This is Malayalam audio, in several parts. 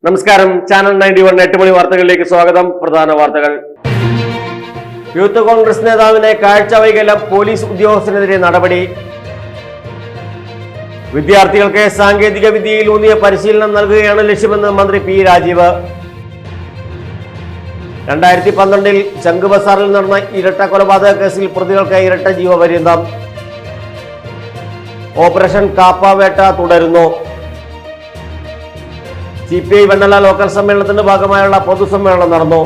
നമസ്കാരം. ചാനൽ 91 8 മണി വാർത്തകളിലേക്ക് സ്വാഗതം. പ്രധാന വാർത്തകൾ. യൂത്ത് കോൺഗ്രസ് നേതാവിനെ കാഴ്ച വൈകല്യം, പോലീസ് ഉദ്യോഗസ്ഥനെതിരെ നടപടി. വിദ്യാർത്ഥികൾക്ക് സാങ്കേതിക വിദ്യയിൽ ഊന്നിയ പരിശീലനം നൽകുകയാണ് ലക്ഷ്യമെന്ന് മന്ത്രി പി രാജീവ്. 2012 ശംഖ് ബസാറിൽ നടന്ന ഇരട്ട കൊലപാതക കേസിൽ പ്രതികൾക്ക് ഇരട്ട ജീവപര്യന്തം. ഓപ്പറേഷൻ കാപ്പാവേട്ട തുടരുന്നു. CPI വെണ്ണല ലോക്കൽ സമ്മേളനത്തിന്റെ ഭാഗമായുള്ള പൊതുസമ്മേളനം നടന്നു.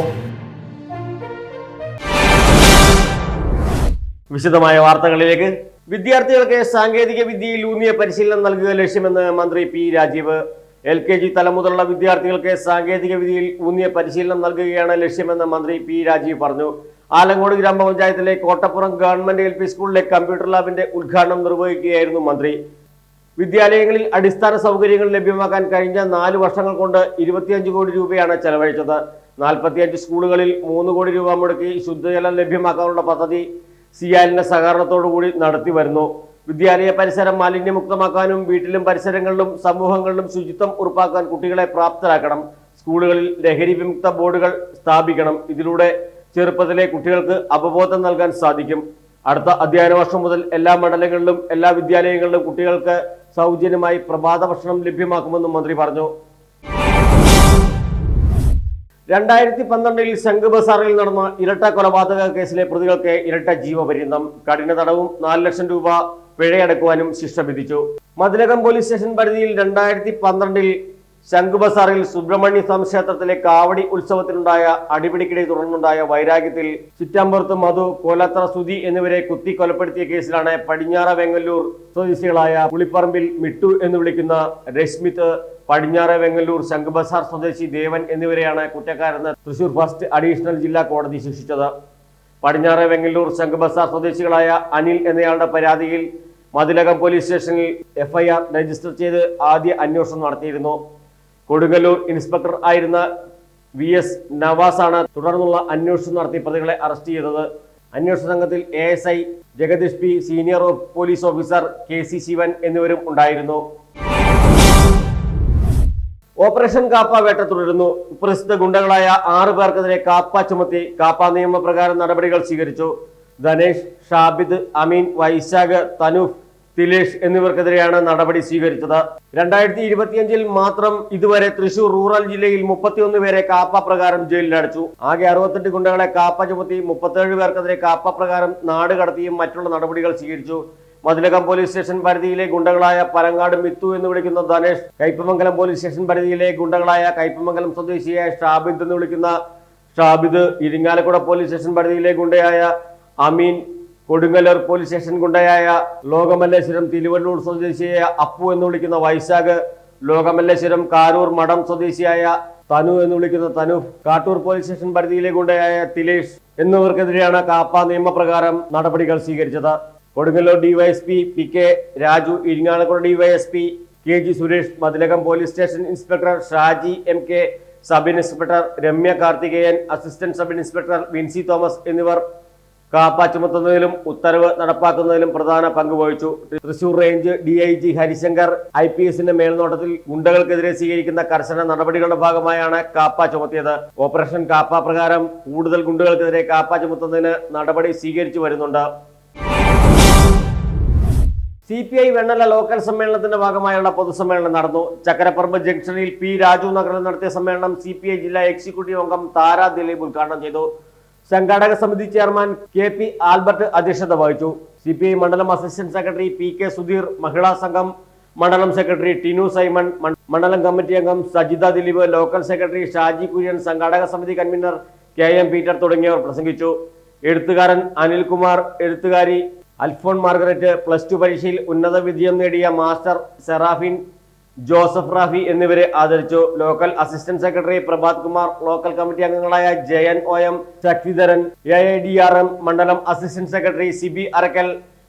വിശദമായ വാർത്തകളിലേക്ക്. വിദ്യാർത്ഥികൾക്ക് സാങ്കേതിക വിദ്യയിൽ ഊന്നിയ പരിശീലനം നൽകുക ലക്ഷ്യമെന്ന് മന്ത്രി പി രാജീവ്. LKG തലം മുതലുള്ള വിദ്യാർത്ഥികൾക്ക് സാങ്കേതിക വിദ്യയിൽ ഊന്നിയ പരിശീലനം നൽകുകയാണ് ലക്ഷ്യമെന്ന് മന്ത്രി പി രാജീവ് പറഞ്ഞു. ആലങ്കോട് ഗ്രാമപഞ്ചായത്തിലെ കോട്ടപ്പുറം ഗവൺമെന്റ് LP സ്കൂളിലെ കമ്പ്യൂട്ടർ ലാബിന്റെ ഉദ്ഘാടനം നിർവഹിക്കുകയായിരുന്നു മന്ത്രി. വിദ്യാലയങ്ങളിൽ അടിസ്ഥാന സൗകര്യങ്ങൾ ലഭ്യമാക്കാൻ കഴിഞ്ഞ 4 വർഷങ്ങൾ കൊണ്ട് 25 കോടി രൂപയാണ് ചെലവഴിച്ചത്. 45 സ്കൂളുകളിൽ 3 കോടി രൂപ മുടക്കി ശുദ്ധജലം ലഭ്യമാക്കാനുള്ള പദ്ധതി സിയാലിന്റെ സഹകരണത്തോടുകൂടി നടത്തി വരുന്നു. വിദ്യാലയ പരിസരം മാലിന്യമുക്തമാക്കാനും വീട്ടിലും പരിസരങ്ങളിലും സമൂഹങ്ങളിലും ശുചിത്വം ഉറപ്പാക്കാൻ കുട്ടികളെ പ്രാപ്തരാക്കണം. സ്കൂളുകളിൽ ലഹരി വിമുക്ത ബോർഡുകൾ സ്ഥാപിക്കണം. ഇതിലൂടെ ചെറുപ്പത്തിലെ കുട്ടികൾക്ക് അവബോധം നൽകാൻ സാധിക്കും. അടുത്ത അധ്യയന വർഷം മുതൽ എല്ലാ മണ്ഡലങ്ങളിലും എല്ലാ വിദ്യാലയങ്ങളിലും കുട്ടികൾക്ക് സൗജന്യമായി പ്രഭാത ഭക്ഷണം ലഭ്യമാക്കുമെന്നും മന്ത്രി പറഞ്ഞു. 2012 ശംഖ് ബസാറിൽ നടന്ന ഇരട്ട കൊലപാതക കേസിലെ പ്രതികൾക്ക് ഇരട്ട ജീവപര്യന്തം, കഠിന തടവും 4 ലക്ഷം രൂപ പിഴയടക്കുവാനും ശിക്ഷ വിധിച്ചു. മതിലകം പോലീസ് സ്റ്റേഷൻ പരിധിയിൽ 2012 ശംഖ് ബസാറിൽ സുബ്രഹ്മണ്യ ക്ഷേത്രത്തിലെ കാവടി ഉത്സവത്തിനുണ്ടായ അടിപിടിക്കിടെ തുടർന്നുണ്ടായ വൈരാഗ്യത്തിൽ ചുറ്റാമ്പുറത്ത് മധു, കോലത്ര സുധി എന്നിവരെ കുത്തി കൊലപ്പെടുത്തിയ കേസിലാണ് പടിഞ്ഞാറ വെങ്ങല്ലൂർ സ്വദേശികളായ പുളിപ്പറമ്പിൽ മിട്ടു എന്ന് വിളിക്കുന്ന രശ്മിത്ത്, പടിഞ്ഞാറ വെങ്ങല്ലൂർ ശംഖ് ബസാർ സ്വദേശി ദേവൻ എന്നിവരെയാണ് കുറ്റക്കാരെന്ന് തൃശൂർ ഫസ്റ്റ് അഡീഷണൽ ജില്ലാ കോടതി ശിക്ഷിച്ചത്. പടിഞ്ഞാറ വെങ്ങല്ലൂർ ശംഖ് ബസാർ സ്വദേശികളായ അനിൽ എന്നയാളുടെ പരാതിയിൽ മതിലകം പോലീസ് സ്റ്റേഷനിൽ FIR രജിസ്റ്റർ ചെയ്ത് ആദ്യ അന്വേഷണം നടത്തിയിരുന്നു. കൊടുങ്ങല്ലൂർ ഇൻസ്പെക്ടർ ആയിരുന്ന VS നവാസാണ് തുടർന്നുള്ള അന്വേഷണം നടത്തി പ്രതികളെ അറസ്റ്റ് ചെയ്തത്. അന്വേഷണ സംഘത്തിൽ ASI Jagadish P, senior police officer KC Sivan എന്നിവരും ഉണ്ടായിരുന്നു. ഓപ്പറേഷൻ കാപ്പ വേട്ട തുടരുന്നു. പ്രസിദ്ധ ഗുണ്ടകളായ 6 പേർക്കെതിരെ കാപ്പ ചുമത്തി. കാപ്പ നിയമപ്രകാരം നടപടികൾ സ്വീകരിച്ചു. ധനേഷ്, ഷാബിദ്, അമീൻ, വൈശാഖ്, തനൂഫ്, തിലേഷ് എന്നിവർക്കെതിരെയാണ് നടപടി സ്വീകരിച്ചത്. 2025 മാത്രം ഇതുവരെ തൃശൂർ റൂറൽ ജില്ലയിൽ 31 പേരെ കാപ്പ പ്രകാരം ജയിലിലടച്ചു. ആകെ 68 ഗുണ്ടകളെ കാപ്പ ചുമത്തി. 37 പേർക്കെതിരെ കാപ്പ പ്രകാരം നാട് കടത്തിയും മറ്റുള്ള നടപടികൾ സ്വീകരിച്ചു. മതിലകം പോലീസ് സ്റ്റേഷൻ പരിധിയിലെ ഗുണ്ടകളായ പരങ്ങാട് മിത്തു എന്ന് വിളിക്കുന്ന ധനേഷ്, കയ്പമംഗലം പോലീസ് സ്റ്റേഷൻ പരിധിയിലെ ഗുണ്ടകളായ കയ്പമംഗലം സ്വദേശിയായ ഷാബിദ് എന്ന് വിളിക്കുന്ന ഷാബിദ്, ഇരിങ്ങാലക്കുട പോലീസ് സ്റ്റേഷൻ പരിധിയിലെ ഗുണ്ടയായ അമീൻ, കൊടുങ്ങല്ലൂർ പോലീസ് സ്റ്റേഷൻ ഗുണ്ടയായ ലോകമല്ലേശ്വരം തിരുവള്ളൂർ സ്വദേശിയായ അപ്പു എന്ന് വിളിക്കുന്ന വൈശാഖ്, ലോകമല്ലേശ്വരം കാരൂർ മഠം സ്വദേശിയായ തനു എന്ന് വിളിക്കുന്ന തനൂഫ്, കാട്ടൂർ പോലീസ് സ്റ്റേഷൻ പരിധിയിലെ ഗുണ്ടയായ തിലേഷ് എന്നിവർക്കെതിരെയാണ് കാപ്പ നിയമപ്രകാരം നടപടികൾ സ്വീകരിച്ചത്. Kodungallur DYSP PK Raju, Irinjalakuda DYSP KG Suresh, Mathilakam police station inspector Shaji MK, sub inspector Ramya Karthikeyan, assistant sub inspector Vincy Thomas എന്നിവർ കാപ്പ ചുമത്തുന്നതിലും ഉത്തരവ് നടപ്പാക്കുന്നതിലും പ്രധാന പങ്ക് വഹിച്ചു. തൃശൂർ റേഞ്ച് DIG ഹരിശങ്കർ IPSന്റെ മേൽനോട്ടത്തിൽ ഗുണ്ടകൾക്കെതിരെ സ്വീകരിക്കുന്ന കർശന നടപടികളുടെ ഭാഗമായാണ് കാപ്പ ചുമത്തിയത്. ഓപ്പറേഷൻ കാപ്പ പ്രകാരം കൂടുതൽ ഗുണ്ടകൾക്കെതിരെ കാപ്പ ചുമത്തുന്നതിന് നടപടി സ്വീകരിച്ചു വരുന്നുണ്ട്. CPI വെണ്ണല ലോക്കൽ സമ്മേളനത്തിന്റെ ഭാഗമായുള്ള പൊതുസമ്മേളനം നടന്നു. ചക്കരപ്പറമ്പ് ജംഗ്ഷനിൽ P രാജു നഗറിൽ നടത്തിയ സമ്മേളനം CPI ജില്ലാ എക്സിക്യൂട്ടീവ് അംഗം താര ദിലീപ് ഉദ്ഘാടനം ചെയ്തു. സംഘാടക സമിതി ചെയർമാൻ KP ആൽബർട്ട് അധ്യക്ഷത വഹിച്ചു. CPI മണ്ഡലം അസിസ്റ്റന്റ് സെക്രട്ടറി PK സുധീർ, മഹിളാ സംഘം മണ്ഡലം സെക്രട്ടറി ടിനു സൈമൺ, മണ്ഡലം കമ്മിറ്റി അംഗം സജിത ദിലീപ്, ലോക്കൽ സെക്രട്ടറി ഷാജി കുര്യൻ, സംഘാടക സമിതി കൺവീനർ KM പീറ്റർ തുടങ്ങിയവർ പ്രസംഗിച്ചു. എഴുത്തുകാരൻ അനിൽകുമാർ, എഴുത്തുകാരി അൽഫോൺ മാർഗരറ്റ്, +2 പരീക്ഷയിൽ ഉന്നത വിജയം നേടിയ മാസ്റ്റർ സെറാഫിൻ ജോസഫ് റാഫി എന്നിവരെ ആദരിച്ചു. Local assistant secretary Prabhat Kumar, local committee അംഗങ്ങളായ ജയൻ OM, ശക്തിധരൻ, AIDRM മണ്ഡലം അസിസ്റ്റന്റ് സെക്രട്ടറി സിബി അറക്കൽ,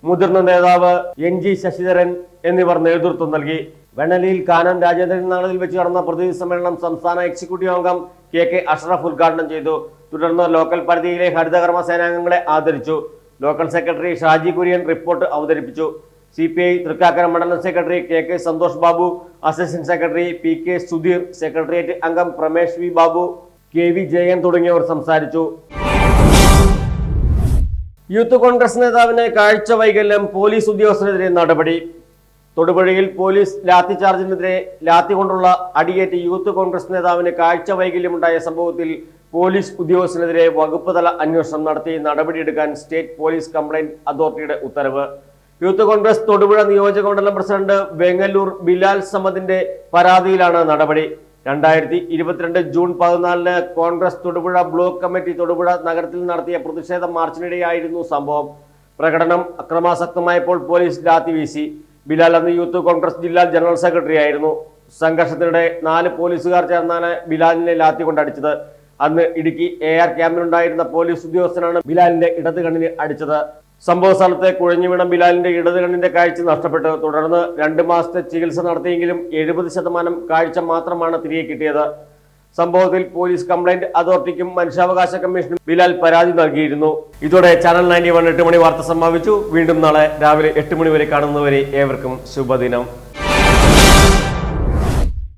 മുതിർന്ന നേതാവ് NG ശശിധരൻ എന്നിവർ നേതൃത്വം നൽകി. വെണ്ണലിയിൽ കാനം രാജേന്ദ്രൻ നാളിൽ വെച്ച് നടന്ന പ്രതിനിധി സമ്മേളനം സംസ്ഥാന എക്സിക്യൂട്ടീവ് അംഗം KK അഷ്റഫ് ഉദ്ഘാടനം ചെയ്തു. തുടർന്ന് ലോക്കൽ പരിധിയിലെ ഹരിതകർമ്മ സേനാംഗങ്ങളെ ആദരിച്ചു. Local secretary Shaji Kurian report അവതരിപ്പിച്ചു. CPI തൃക്കാക്കര മണ്ഡലം secretary KK Santhosh Babu, assistant secretary PK Sudheer, secretariat അംഗം പ്രമേഷ് V ബാബു, KV ജയൻ തുടങ്ങിയവർ സംസാരിച്ചു. യൂത്ത് കോൺഗ്രസ് നേതാവിന് കാഴ്ച വൈകല്യം, പോലീസ് ഉദ്യോഗസ്ഥനെതിരെ നടപടി. തൊടുപുഴയിൽ പോലീസ് ലാത്തി ചാർജിനെതിരെ ലാത്തി കൊണ്ടുള്ള അടിയേറ്റ് യൂത്ത് കോൺഗ്രസ് നേതാവിന് കാഴ്ച വൈകല്യമുണ്ടായ സംഭവത്തിൽ പോലീസ് ഉദ്യോഗസ്ഥനെതിരെ വകുപ്പ് തല അന്വേഷണം നടത്തി നടപടിയെടുക്കാൻ സ്റ്റേറ്റ് പോലീസ് കംപ്ലൈന്റ് അതോറിറ്റിയുടെ ഉത്തരവ്. യൂത്ത് കോൺഗ്രസ് തൊടുപുഴ നിയോജക മണ്ഡലം പ്രസിഡന്റ് വെങ്ങല്ലൂർ ബിലാൽ സമദിന്റെ പരാതിയിലാണ് നടപടി. 2022 June 14 Congress Thodupuzha block committee Thodupuzha നഗരത്തിൽ നടത്തിയ പ്രതിഷേധ മാർച്ചിനിടെയായിരുന്നു സംഭവം. പ്രകടനം അക്രമാസക്തമായപ്പോൾ പോലീസ് ലാത്തി വീശി. ബിലാൽ അന്ന് യൂത്ത് കോൺഗ്രസ് ജില്ലാ ജനറൽ സെക്രട്ടറി ആയിരുന്നു. സംഘർഷത്തിനിടെ 4 പോലീസുകാർ ചേർന്നാണ് ബിലാലിനെ ലാത്തി കൊണ്ടടിച്ചത്. അന്ന് ഇടുക്കി AR ക്യാമ്പിലുണ്ടായിരുന്ന പോലീസ് ഉദ്യോഗസ്ഥനാണ് ബിലാലിന്റെ ഇടത് കണ്ണിന് അടിച്ചത്. സംഭവ സ്ഥലത്ത് കുഴഞ്ഞു വീണ ബിലാലിന്റെ ഇടത് കണ്ണിന്റെ കാഴ്ച നഷ്ടപ്പെട്ടു. തുടർന്ന് 2 മാസത്തെ ചികിത്സ നടത്തിയെങ്കിലും 70% കാഴ്ച മാത്രമാണ് തിരികെ കിട്ടിയത്. സംഭവത്തിൽ പോലീസ് കംപ്ലൈന്റ് അതോറിറ്റിക്കും മനുഷ്യാവകാശ കമ്മീഷനും ബിലാൽ പരാതി നൽകിയിരുന്നു. ഇതോടെ ചാനൽ 91 8 മണി വാർത്ത സമാപിച്ചു. വീണ്ടും നാളെ രാവിലെ 8 മണി വരെ കാണുന്നവരെ ഏവർക്കും ശുഭദിനം.